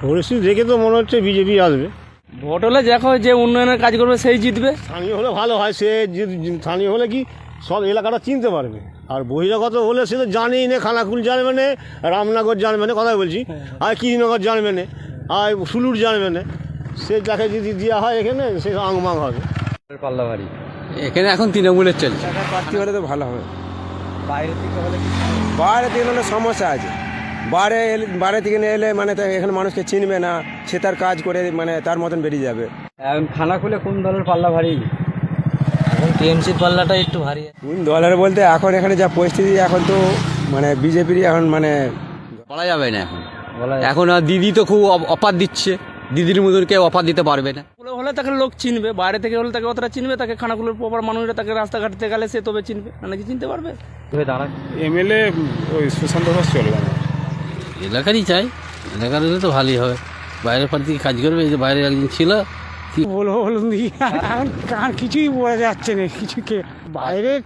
পরিস্থিতি দেখে তো মনে হচ্ছে বিজেপি আসবে। ভোট হলে দেখো যে উন্নয়নের কাজ করবে সেই জিতবে। স্থানীয় হলে ভালো হয়, সে স্থানীয় হলে কি সব এলাকাটা চিনতে পারবে। আর বহিরাগত হলে সে তো জানেই না, খানাকুল জানবে না, রামনগর জানবে না, কথাই বলছি, আর কৃষ্ণনগর জানবে না, আর সুলুর জানবে না। সে যাকে যদি দেওয়া হয় এখানে সে আংমাং হবে। পাল্লা ভারী এখানে এখন তৃণমূলের চলছে। প্রার্থী হলে তো ভালো হবে। বাইরে থেকে হলে বাইরে থেকে হলে সমস্যা আছে। বাইরে থেকে নিয়ে এলে মানে এখানে মানুষকে চিনবে না, সে তার কাজ করে মানে তার মতন বেরিয়ে যাবে। এখন খানাকুলে কোন দলের পাল্লা ভারী? এখন টিএমসির পাল্লাটা একটু ভারী। কোন দলের বলতে এখন এখানে যা পরিস্থিতি, এখন তো মানে বিজেপিরই এখন মানে বলা যাবে না এখন আর দিদি তো খুব অফার দিচ্ছে, দিদির মতন কেউ অফার দিতে পারবে না। হলে তাকে লোক চিনবে, বাইরে থেকে হলে তাকে অতটা চিনবে, তাকে খানাকুলের প্রপার মানুষরা তাকে রাস্তাঘাটতে গেলে সে তবে চিনবে, নাকি চিনতে পারবে। এমএলএ ওই সুশান্ত ঘোষ চলবে না। এলাকারই চাই, এলাকার হলে তো ভালোই হবে। বাইরের প্রার্থী কাজ করবে, এই যে বাইরে একজন ছিল বলবো বলুন দেখি, এখন কিছুই বোঝা যাচ্ছে না কিছুকে। বাইরের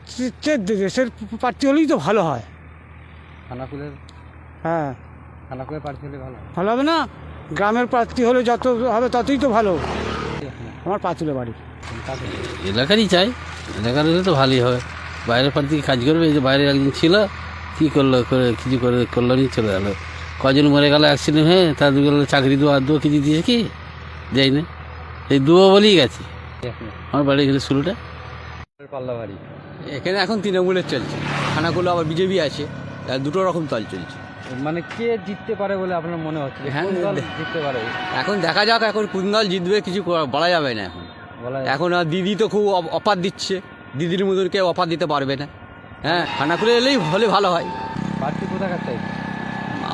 দেশের প্রার্থী হলেই তো ভালো হয়। খানাকুলের হ্যাঁ, খানাকুলের প্রার্থী হলে ভালো ভালো হবে না? গ্রামের প্রার্থী হলে যত হবে ততই তো ভালো। আমার পাঁচুলে বাড়ি। এলাকারই চাই, এলাকার হলে তো ভালোই হবে। বাইরের প্রার্থী কাজ করবে, এই যে বাইরে একজন ছিল কী করলো, করে কিছু করে করলো নি, চলে গেলো। কজন মরে গেল অ্যাক্সিডেন্ট হয়ে, তাদের চাকরি দোয়া কিছু দিয়েছে কি যাই না, এই দুয়ো বলেই গেছে। আমার বাড়ি এখানে শুরুটা পাল্লা ভারী। এখানে এখন তৃণমূলের চলছে, খানাকুলো আবার বিজেপি আছে, দুটো রকম দল চলছে। মানে কে জিততে পারে বলে আপনার মনে হচ্ছে? হ্যাঁ, কোন দল জিততে পারে এখন দেখা যাক, এখন কোন দল জিতবে কিছু বলা যাবে না এখন। এখন আর দিদি তো খুব অফার দিচ্ছে, দিদির মতন কেউ অফার দিতে পারবে না। হ্যাঁ, খানাকুলে এলেই হলে ভালো হয়। প্রার্থী কোথাকার চাই?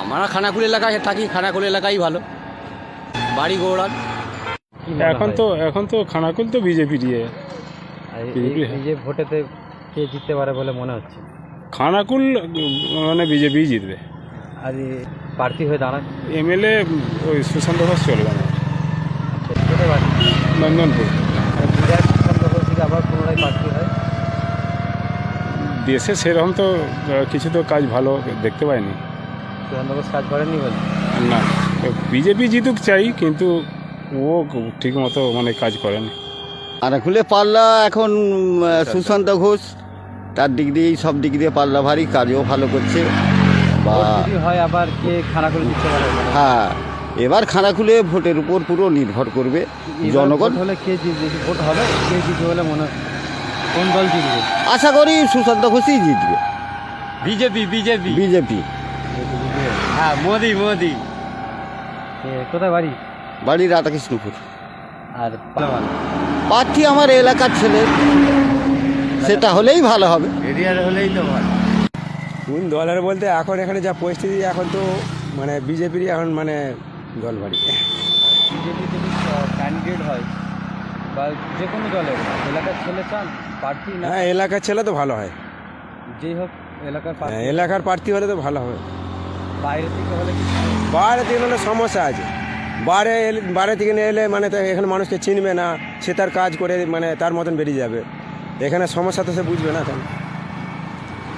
আমরা খানাকুল এলাকায় থাকি, খানাকুল এলাকাই ভালো, বাড়ি গৌড়ান। এখন তো খানাকুল তো বিজেপি দিয়ে। এই যে ভোটেতে কে জিততে পারে বলে মনে হচ্ছে? খানাকুল মানে বিজেপি জিতবে। আর প্রার্থী হয়ে দাঁড়ান এমএলএ ওই সুশান্ত ঘোষ চলবে না। কোথায় পারে? নন্দনপুর। বিরাট সুশান্ত ঘোষ থেকে আবার পুনরায় প্রার্থী হয়। দেশে সেরকম তো কিছু তো কাজ ভালো দেখতে পাইনি। সুশান্ত ঘোষ কাজ করেননি বলে না, বিজেপি জিতুক চাই, কিন্তু ও ঠিক মতো মানে কাজ করেনি। খানাকুলে পাল্লা এখন সুশান্ত ঘোষ, তার দিক দিয়েই সব দিক দিয়ে পাল্লা ভারী, কাজও ভালো করছে। বা যদি হয় আবার কে খানাকুলে জিততে পারে? হ্যাঁ, এবার খানাকুলে ভোটের উপর পুরো নির্ভর করবে জনগণ। হলে কে জিতবে? ভোট হবে কে জিতবে বলে মনে হয়? কোন দল জিতবে? আশা করি সুশান্ত ঘোষই জিতবে। BJP BJP BJP. হ্যাঁ, মোদি। কোথায় বাড়ি? বাড়ি রাধাকৃষ্ণপুর। আর প্রার্থী আমার এলাকার ছেলে, সেটা হলেই ভালো হবে। এরিয়ার হলেই তো ভালো। কোন দলের বলতে এখন এখানে যা পরিস্থিতি, এখন তো মানে বিজেপিরই এখন মানে দল ভারী। বিজেপি যদি ক্যান্ডিডেট হয় বা যে কোনো দলের এলাকার ছেলে চান প্রার্থী না? হ্যাঁ, এলাকার ছেলে তো ভালো হয়। যেই হোক এলাকার প্রার্থী। হ্যাঁ, এলাকার প্রার্থী হলে তো ভালো হবে। বাইরে থেকে হলে কি? বাইরে থেকে হলে সমস্যা আছে। বাইরে থেকে নিয়ে এলে মানে এখানে মানুষকে চিনবে না, সে তার কাজ করে মানে তার মতন বেরিয়ে যাবে। এখানে সমস্যা তো সে বুঝবে না। কেন?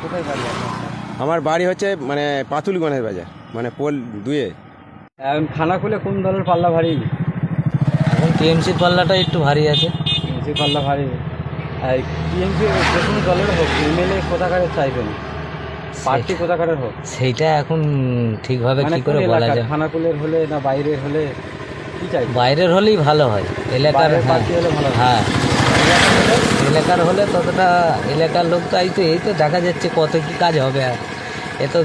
কোথায় বাড়ি আপনার? আমার বাড়ি হচ্ছে মানে পাতুলগণের বাজার, মানে পোল 2-এ। এখন খানাকুলে কোন দলের পাল্লা ভারী? এখন টিএমসির পাল্লাটা একটু ভারী আছে। টিএমসি পাল্লা ভারী। আর টিএমসি যে কোনো দলের হোক, এমএলএ কোথাকারের চাইবেন, প্রার্থী কোথাকারের হোক, সেইটা এখন ঠিকভাবে মানে কি করে বলা যায়? খানাকুলের হলে না বাইরের হলে কি চাই? বাইরের হলেই ভালো হয়। এলাকার প্রার্থী হলে ভালো হয়। হ্যাঁ, এলাকার হলে ততটা, এলাকার লোক তো এই তো দেখা যাচ্ছে কত কি কাজ হবে। আর এ তো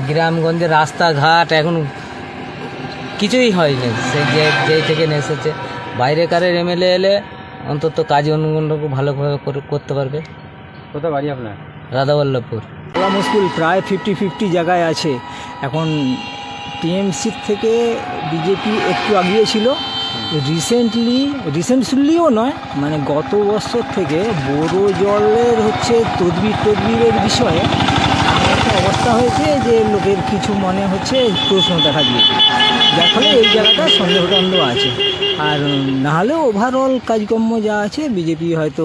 গ্রামগঞ্জের রাস্তাঘাট এখন কিছুই হয়নি, সে যেই থেকে এসেছে। বাইরেকারের এমএলএ এলে অন্তত কাজ অনুগুণ ভালোভাবে করতে পারবে। কোথায় বাড়ি আপনার? রাধাবল্লভপুর। বলা মুশকিল, প্রায় 50-50 জায়গায় আছে। এখন টিএমসির থেকে বিজেপি একটু আগিয়ে ছিল। রিসেন্টলিও নয়, মানে গত বছর থেকে বড় জলের হচ্ছে তদবিরের বিষয়ে একটা অবস্থা হয়েছে যে লোকের কিছু মনে হচ্ছে প্রশ্ন দেখা দিয়েছে, যার ফলে এই জায়গাটা সন্দেহটন্দ আছে। আর নাহলে ওভারঅল কাজকর্ম যা আছে বিজেপি হয়তো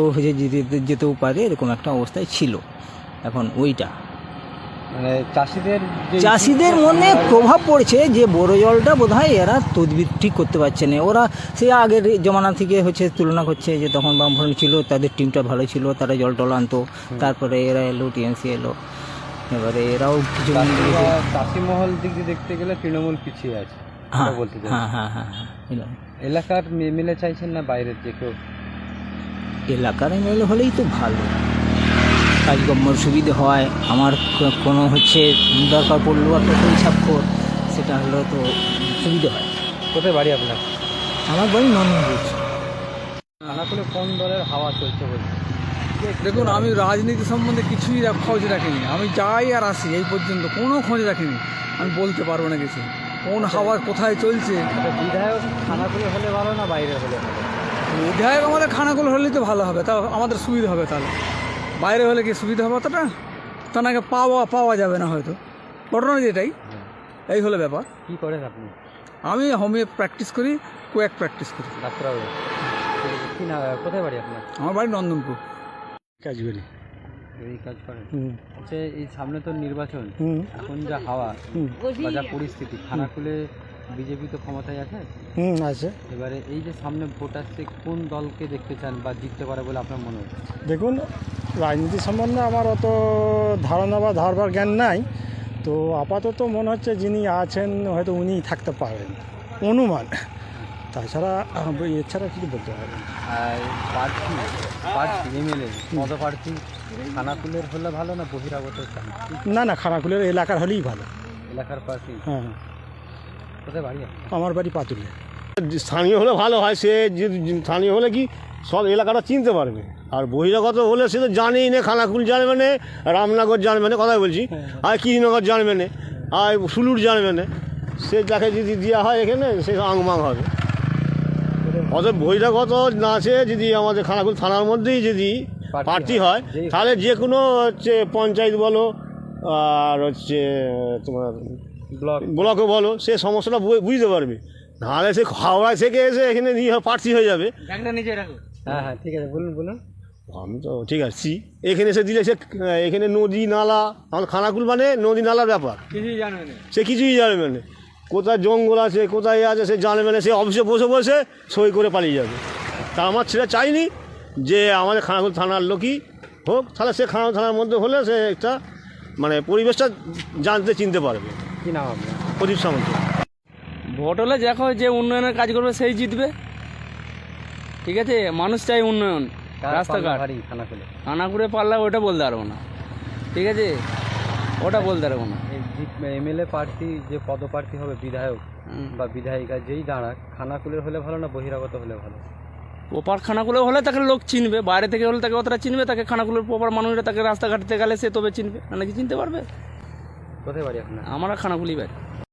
যেতেও পারে, এরকম একটা অবস্থায় ছিল। এখন ওইটা মানে চাষিদের চাষিদের মনে প্রভাব পড়ছে যে বড় জলটা বোধহয় এরা তদবির ঠিক করতে পারছে না। ওরা সেই আগের জমানা থেকে হচ্ছে তুলনা করছে যে তখন বামফ্রন্ট ছিল, তাদের টিমটা ভালো ছিল, তারা জল টল আনতো, তারপরে এরা এলো, টিএমসি এলো, এবারে এরাও কিছু চাষি মহল দিক দিয়ে দেখতে গেলে তৃণমূল পিছিয়ে আছে হ্যাঁ বলতে চাই। হ্যাঁ হ্যাঁ হ্যাঁ হ্যাঁ এরকম। এলাকার এমএলএ চাইছেন না বাইরের যে কেউ? এলাকার এমএলএ হলেই তো ভালো, কাজকর্মের সুবিধে হয়। আমার কোনো হচ্ছে দরকার পড়লো একটা হিসাব কর, সেটা হলেও তো সুবিধে হয়। কোথায় বাড়ি আপনার? আমার বাড়ি নন্দনপুর। খানাকুলে কোন দলের হাওয়া চলছে বলছে? দেখুন, আমি রাজনীতি সম্বন্ধে কিছুই খোঁজ রাখিনি। আমি যাই আর আসি, এই পর্যন্ত কোনো খোঁজ রাখিনি। আমি বলতে পারবো না কিছু, কোন হাওয়া কোথায় চলছে। বিধায়ক খানাকুলে হলে ভালো না বাইরে হলে ভালো? বিধায়ক আমাদের খানাকুল হলেই তো ভালো হবে, তা আমাদের সুবিধা হবে। তাহলে বাইরে হলে কি সুবিধা হবে অতটা? তা নাকি পাওয়া যাবে না হয়তো, ঘটনা যেটাই। এই হলো ব্যাপার। কী করেন আপনি? আমি হোমিও প্র্যাকটিস করি, কোয়াক প্র্যাকটিস করি। ডাক্তারবাবু কি না, কোথায় বাড়ি আপনার? আমার বাড়ি নন্দনপুর। কাজ করি। এই কাজ করেন। আচ্ছা, এই সামনে তো নির্বাচন, এখন যা হাওয়া বা যা পরিস্থিতি, খানাকুলে বিজেপি তো ক্ষমতায় আছে। আছে। এবারে এই যে সামনে ভোট আসছে, কোন দলকে দেখতে চান বা জিততে পারে বলে আপনার মনে হচ্ছে? দেখুন, রাজনীতি সম্বন্ধে আমার অত ধারণা বা ধারবার জ্ঞান নাই, তো আপাতত মনে হচ্ছে যিনি আছেন হয়তো উনিই থাকতে পারেন, অনুমান। তাছাড়া এছাড়া কিছু বলতে পারবেন না। আর প্রার্থী এমএলএ পদপ্রার্থী খানাকুলের হলে ভালো না বহিরাগত চান? না, খানাকুলের এলাকার হলেই ভালো। এলাকার প্রার্থী? হ্যাঁ। কোথায় বাড়ি? আমার বাড়ি পাতুলে। স্থানীয় হলে ভালো হয়, সে যে স্থানীয় হলে কি সব এলাকাটা চিনতে পারবে। আর বহিরাগত হলে সে তো জানেই না, খানাকুল জানবে না, রামনগর জানবে না, কথাই বলছি, আর কৃষ্ণনগর জানবে না, আর সুলুর জানবে না। সে যাকে যদি দেওয়া হয় এখানে, সে আংমাং হবে। অতএব বহিরাগত না আছে, যদি আমাদের খানাকুল থানার মধ্যেই যদি প্রার্থী হয়, তাহলে যে কোনো হচ্ছে পঞ্চায়েত বলো আর হচ্ছে তোমার ব্লকে বলো, সে সমস্যাটা বুঝতে পারবে। নাহলে সে হাওড়ায় থেকে এসে এখানে নিয়ে প্রার্থী হয়ে যাবে। হ্যাঁ ঠিক আছে, বলুন। আমি তো ঠিক আছি, এখানে এসে দিলে সে এখানে নদী নালা, আমার খানাকুল মানে নদী নালার ব্যাপার, সে কিছুই জানবে না। কোথায় জঙ্গল আছে, কোথায় আছে সে জানবে না। সে অফিসে বসে বসে সই করে পালিয়ে যাবে। তা আমার ছেলে চাইনি যে আমাদের খানাকুল থানার লোকই হোক, তাহলে সে খানাকুল থানার মধ্যে হলে সে একটা মানে পরিবেশটা জানতে চিনতে পারবে। কী নাম আপনার? প্রদীপ সামন্ত। ভোট হলে দেখো যে উন্নয়নের কাজ করবে সেই জিতবে, ঠিক আছে? মানুষ চাই উন্নয়ন, রাস্তাঘাট। খানাকুলে পাল্লা ওটা বলতে পারবো না, ঠিক আছে? ওটা বলতে পারবো না। এমএলএ প্রার্থী যে পদপ্রার্থী হবে, বিধায়ক বা বিধায়িকা যেই দাঁড়াক, খানাকুলের হলে ভালো না বহিরাগত হলে ভালো? প্রপার খানাকুলে হলে তাকে লোক চিনবে, বাইরে থেকে হলে তাকে অতটা চিনবে, তাকে খানাকুলের প্রপার মানুষরা তাকে রাস্তাঘাটতে গেলে সে তবে চিনবে, নাকি চিনতে পারবে। কোথায় বাড়ি আপনার? আমরা খানাকুলি বাড়ি।